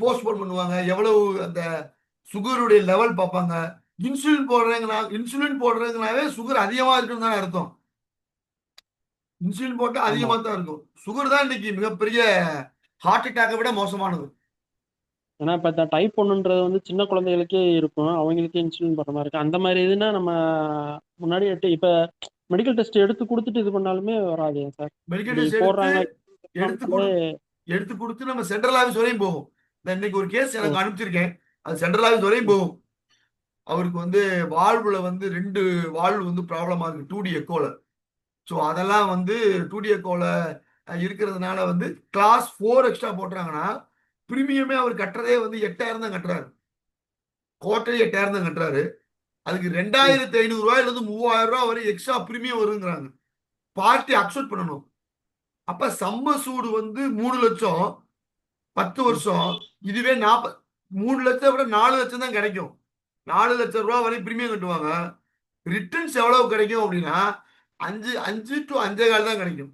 போஸ்ட்போன் பண்ணுவாங்க. எவ்வளவு அந்த சுகருடைய லெவல் பார்ப்பாங்க. இன்சுலின் போடுறதுனாவே சுகர் அதிகமா இருக்குன்னு தானே அர்த்தம். இன்சுலின் போட்டா அதிகமா தான் இருக்கும். சுகர் தான் இன்னைக்கு மிகப்பெரிய ஹார்ட் அட்டாக்கை விட மோசமானது. ஏன்னா இப்ப டைப் 1ன்றது வந்து சின்ன குழந்தைகளுக்கே இருக்கும், அவங்களுக்கே இன்சுலின் போடுற மாதிரி இருக்கு. அந்த மாதிரி இதுன்னா நம்ம முன்னாடி இப்ப மெடிக்கல் டெஸ்ட் எடுத்து கொடுத்துட்டு இது பண்ணாலுமே வராது சார். மெடிக்கல் டெஸ்ட் போடுறாங்க எடுத்து கொடுத்து நம்ம சென்ட்ரல் ஆஃபீஸ் வரையும் போகும். இன்னைக்கு ஒரு கேஸ் எனக்கு அனுப்பிச்சிருக்கேன், அது சென்ட்ரல் ஆஃபீஸ் வரையும் போகும். அவருக்கு வந்து வால்வுல வந்து 2 வால்வு வந்து ப்ராப்ளமா இருக்கு 2D எக்கோல. ஸோ அதெல்லாம் வந்து 2D எக்கோல இருக்கிறதுனால வந்து கிளாஸ் 4 எக்ஸ்ட்ரா போட்டுறாங்கன்னா பிரீமியமே அவர் கட்டுறதே வந்து 8000 தான் கட்டுறாரு. கோட்டை 8000 தான் கட்டுறாரு. அதுக்கு 2500 ரூபாயிலிருந்து 3000 ரூபாய் வரை எக்ஸ்ட்ரா பிரீமியம் வருங்கிறாங்க. பார்ட்டி அக்செப்ட் பண்ணணும். அப்ப சம்ம சூடு வந்து 3 லட்சம் 10 வருஷம். இதுவே 3 லட்சம் விட 4 லட்சம் தான் கிடைக்கும். 4 லட்சம் ரூபாய் வரை பிரீமியம் கட்டுவாங்க. ரிட்டர்ன்ஸ் எவ்வளவு கிடைக்கும் அப்படின்னா 5 to 5.25 தான் கிடைக்கும்.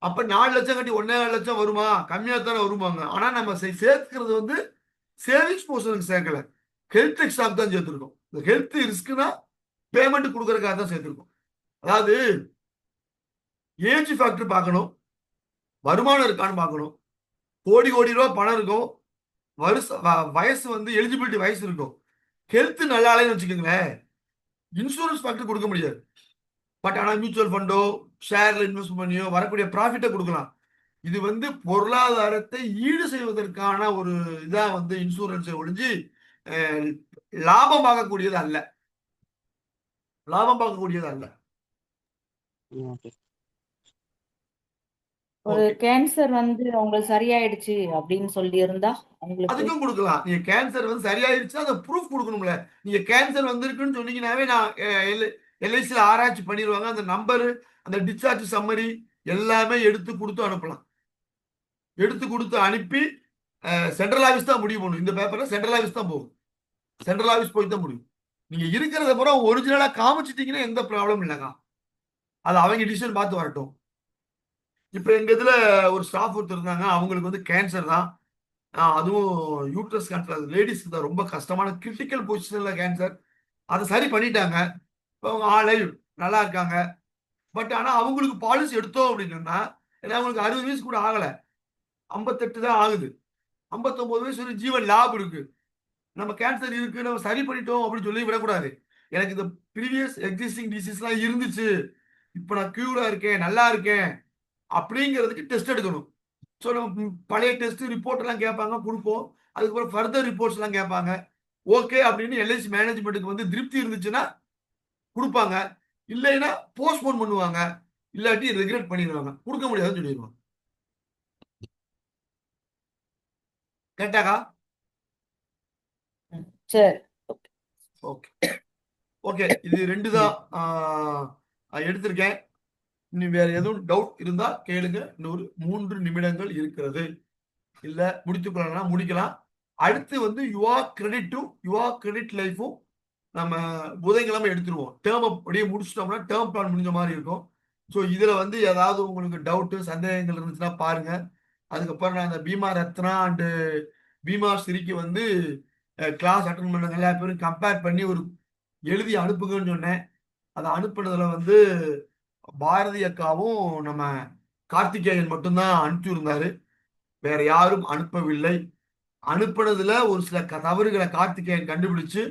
அப்ப 4 லட்சம் கட்டி 1.25 லட்சம் வருமா? கம்மியா தானே வருவாங்க. ஆனா நம்ம சேர்க்கிறது வந்து சேவிங்ஸ் போர்ஷனுக்கு சேர்க்கல, ஹெல்த் எக்ஸாம் தான் சேர்த்திருக்கோம். இந்த ஹெல்த் ரிஸ்க்னா பேமெண்ட் கொடுக்கறதுக்காக தான் சேர்த்திருக்கோம். அதாவது ஏஜ் ஃபேக்டர் பார்க்கணும், வருமானம் இருக்கான்னு பார்க்கணும். கோடி ரூபாய் பணம் இருக்கும், வயசு வந்து எலிஜிபிலிட்டி வயசு இருக்கும், ஹெல்த் நல்லாலேன்னு வச்சுக்கோங்களேன், இன்சூரன்ஸ் ஃபேக்டர் கொடுக்க முடியாது. பட் ஆனால் மியூச்சுவல் ஃபண்டோ ஷேர்ல இன்வெஸ்ட் பண்ணியோ வரக்கூடிய ப்ராஃபிட்டை கொடுக்கலாம். இது வந்து பொருளாதாரத்தை ஈடு செய்வதற்கான ஒரு இதாக வந்து இன்சூரன்ஸை ஒழிஞ்சு லாபம் பார்க்கக்கூடியது அல்ல. ஒரு கேன்சர் வந்து உங்களுக்கு சரியாயிடுச்சு அப்படின்னு சொல்லி இருந்தா அதுக்கும் கொடுக்கலாம். நீங்க கேன்சர் வந்து சரியாயிருச்சுன்னா அதை ப்ரூஃப் கொடுக்கணும்ல. நீங்க கேன்சர் வந்திருக்குன்னு சொன்னீங்கன்னாவே நான் எல்ஐசியில் ஆராய்ச்சி பண்ணிடுவாங்க. அந்த நம்பரு, அந்த டிஸ்சார்ஜ் சம்மரி எல்லாமே எடுத்து கொடுத்து அனுப்பலாம். எடுத்து கொடுத்து அனுப்பி சென்ட்ரல் ஆஃபீஸ் தான் முடிவு பண்ணும். இந்த பேப்பர்ல சென்ட்ரல் ஆஃபீஸ் தான் போகும். சென்ட்ரல் ஆஃபீஸ் போய் தான் முடியும். நீங்க இருக்கிறத பூரா ஒரிஜினலா காமிச்சிட்டீங்கன்னா எந்த ப்ராப்ளம் இல்லைங்க. அது அவங்க டிசிஷன் பார்த்து வரட்டும். இப்ப எங்க இதுல ஒரு ஸ்டாஃப் ஒருத்தர் இருந்தாங்க. அவங்களுக்கு வந்து கேன்சர் தான். அதுவும் யூட்ரஸ் கேன்சர். லேடிஸ்க்கு தான் ரொம்ப கஷ்டமான கிரிட்டிக்கல் பொசிஷன்ல கேன்சர். அதை சரி பண்ணிட்டாங்க. இப்போ அவங்க ஆலைவ் நல்லா இருக்காங்க. பட் ஆனா அவங்களுக்கு பாலிசி எடுத்தோம் அப்படின்னா, ஏன்னா அவங்களுக்கு 60 வயசு கூட ஆகல, 58 தான் ஆகுது. 59 வயசு ஒரு ஜீவன் லாப் இருக்கு. நம்ம கேன்சர் இருக்கு, நம்ம சரி பண்ணிட்டோம் அப்படின்னு சொல்லி விடக்கூடாது. எனக்கு இந்த ப்ரீவியஸ் எக்ஸிஸ்டிங் டிசீஸ்லாம் இருந்துச்சு, இப்போ நான் கியூரா இருக்கேன், நல்லா இருக்கேன் அப்படிங்கிறதுக்கு டெஸ்ட் எடுக்கணும். ஸோ நம்ம பழைய டெஸ்ட் ரிப்போர்ட் எல்லாம் கேட்பாங்க, கொடுப்போம். அதுக்கப்புறம் ஃபர்தர் ரிப்போர்ட்ஸ் எல்லாம் கேட்பாங்க. ஓகே அப்படின்னு எல்ஐசி மேனேஜ்மெண்ட்டுக்கு வந்து திருப்தி இருந்துச்சுன்னா கொடுப்பாங்க. இல்லைன்னா போஸ்ட்போன் பண்ணுவாங்க. இல்லாட்டி ரெகுலேட் பண்ணிடுவாங்க. கொடுக்க முடியாதுன்னு சொல்லிடுவாங்க. கேட்டாக்கா? சரி. Okay okay. இது 2 தான் எடுத்திருக்கேன். இன்னும் வேற எதுவும் டவுட் இருந்தா கேளுங்க. இன்னொரு 3 நிமிடங்கள் இருக்கிறது. இல்ல முடித்துக்கொள்ளனா முடிக்கலாம். அடுத்து வந்து your credit to your credit லைஃபும் நம்ம புதன்கிழமை எடுத்துருவோம். டேர்ம் அப்படியே முடிச்சிட்டோம்னா டேர்ம் பிளான் முடிஞ்ச மாதிரி இருக்கும். ஸோ இதுல வந்து ஏதாவது உங்களுக்கு டவுட்டு சந்தேகங்கள் இருந்துச்சுன்னா பாருங்க. அதுக்கப்புறம் நான் இந்த பீமா ரத்னா அண்டு பீமா ஸ்ரீக்கு வந்து கிளாஸ் அட்டன் பண்ண எல்லா பேரும் கம்பேர் பண்ணி ஒரு எழுதி அனுப்புங்கன்னு சொன்னேன். அதை அனுப்புனதுல வந்து பாரதி அக்காவும் நம்ம கார்த்திகேயன் மட்டும்தான் அனுப்பிச்சிருந்தாரு. வேற யாரும் அனுப்பவில்லை. அனுப்புனதுல ஒரு சில தவறுகளை கார்த்திகேயன் கண்டுபிடிச்சு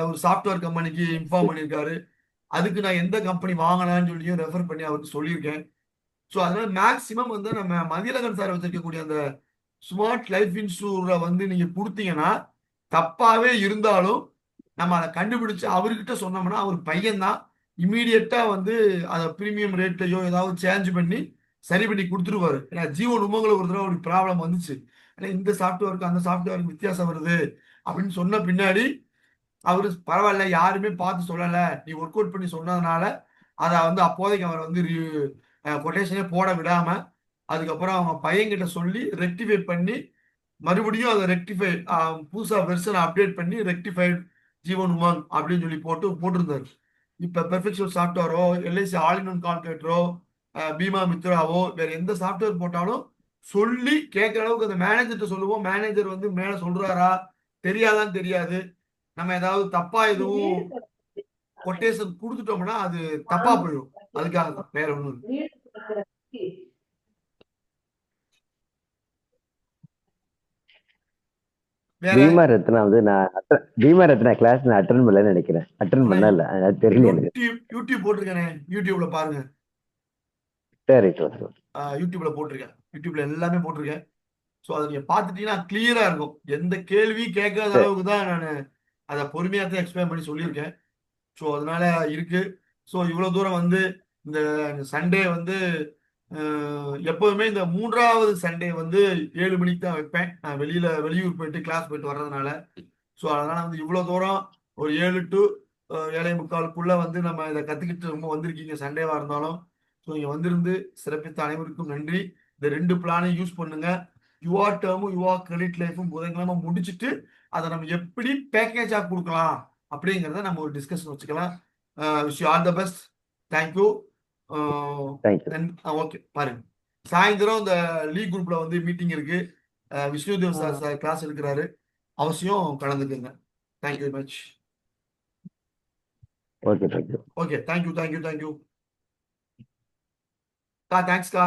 ஒரு சாஃப்ட்வேர் கம்பெனிக்கு இன்ஃபார்ம் பண்ணியிருக்காரு. அதுக்கு நான் எந்த கம்பெனி வாங்கலாம்னு சொல்லியும் ரெஃபர் பண்ணி அவருக்கு சொல்லியிருக்கேன். ஸோ அதனால மேக்சிமம் வந்து நம்ம மதியழகன் சார் வச்சிருக்கக்கூடிய அந்த ஸ்மார்ட் லைஃப் இன்சூரை வந்து நீங்க கொடுத்தீங்கன்னா, தப்பாவே இருந்தாலும் நம்ம அதை கண்டுபிடிச்சு அவர்கிட்ட சொன்னோம்னா, அவர் பையன்தான் இம்மீடியட்டா வந்து அதை பிரீமியம் ரேட்டையோ ஏதாவது சேஞ்ச் பண்ணி சரி பண்ணி கொடுத்துருவாரு. ஏன்னா ஜீவன் உமங்களை ஒரு தடவை ஒரு ப்ராப்ளம் வந்துச்சு. ஏன்னா இந்த சாஃப்ட்வேருக்கு அந்த சாஃப்ட்வேருக்கு வித்தியாசம் வருது அப்படின்னு சொன்ன பின்னாடி அவரு பரவாயில்ல, யாருமே பார்த்து சொல்லல, நீ ஒர்க் அவுட் பண்ணி சொன்னதுனால அதை வந்து அப்போதைக்கு அவர் வந்து கொட்டேஷனே போட விடாம அதுக்கப்புறம் அவங்க பையன்கிட்ட சொல்லி ரெக்டிஃபை பண்ணி மறுபடியும் அதை ரெக்டிஃபை புதுசா வெர்ஷன் அப்டேட் பண்ணி ரெக்டிஃபைட் ஜீவன் உமங் அப்படின்னு சொல்லி போட்டிருந்தாரு. இப்ப பெர்ஃபெக்ஷன் சாஃப்ட்வேரோ எல்ஐசி ஆல் இன் ஒன் கால்குலேட்டரோ பீமா மித்ராவோ வேற எந்த சாஃப்ட்வேர் போட்டாலும் சொல்லி கேட்கிற அளவுக்கு அந்த மேனேஜர்கிட்ட சொல்லுவோம். மேனேஜர் வந்து மேல சொல்றாரா தெரியாதான்னு தெரியாது. நம்ம ஏதாவது தப்பா எதுவும் கொட்டேஷன் கொடுத்துட்டோம்னா அது தப்பா போயிடும். அதுக்காக தான், வேற ஒண்ணும் இல்லை. வேற பீமா ரத்னா வந்து பீமா ரத்னா கிளாஸ் நான் அட்டன் பண்ணலன்னு நினைக்கிறேன். அட்டன் பண்ணல, அது தெரியல எனக்கு. யூடியூப் போட்டிருக்கேனே, யூடியூப்ல பாருங்க. சரி சரி. யூடியூப்ல போட்டிருக்கேன். யூடியூப்ல எல்லாமே போட்டிருக்கேன். ஸோ அதை நீங்க பார்த்துட்டீங்கன்னா கிளியரா இருக்கும். எந்த கேள்வி கேட்காத அளவுக்கு தான் நான் அதை பொறுமையா தான் எக்ஸ்பிளைன் பண்ணி சொல்லியிருக்கேன். ஸோ அதனால இருக்கு. ஸோ இவ்வளவு தூரம் வந்து இந்த சண்டே வந்து எப்போதுமே இந்த 3வது சண்டே வந்து 7 மணிக்கு தான் வைப்பேன். நான் வெளியூர் போயிட்டு கிளாஸ் போயிட்டு வர்றதுனால. ஸோ அதனால வந்து இவ்வளவு தூரம் ஒரு 7 to 7:45 வந்து நம்ம இதை கத்துக்கிட்டு ரொம்ப வந்திருக்கீங்க சண்டேவா இருந்தாலும். ஸோ இங்க வந்திருந்து சிறப்பித்த அனைவருக்கும் நன்றி. இந்த 2 பிளானையும் யூஸ் பண்ணுங்க. யுவர் டேர்மும் யுவர் கிரெடிட் லைஃபும் புதன்கிழமை முடிச்சுட்டு அதை நம்ம எப்படி பேக்கேஜா கொடுக்கலாம் அப்படிங்கிறத நம்ம ஒரு டிஸ்கஷன் வச்சுக்கலாம். Wish you all the best. Thank you. Okay பாருங்க, சாயந்தரம் இந்த லீக் குரூப்ல வந்து மீட்டிங் இருக்கு. விஷ்ணுதேவ் சார் கிளாஸ் எடுக்கிறாரு. அவசியம் கலந்துக்குங்க. Thank you very much. Okay thank you. Okay thank you. Thank you. கா தேங்க்ஸ் கா.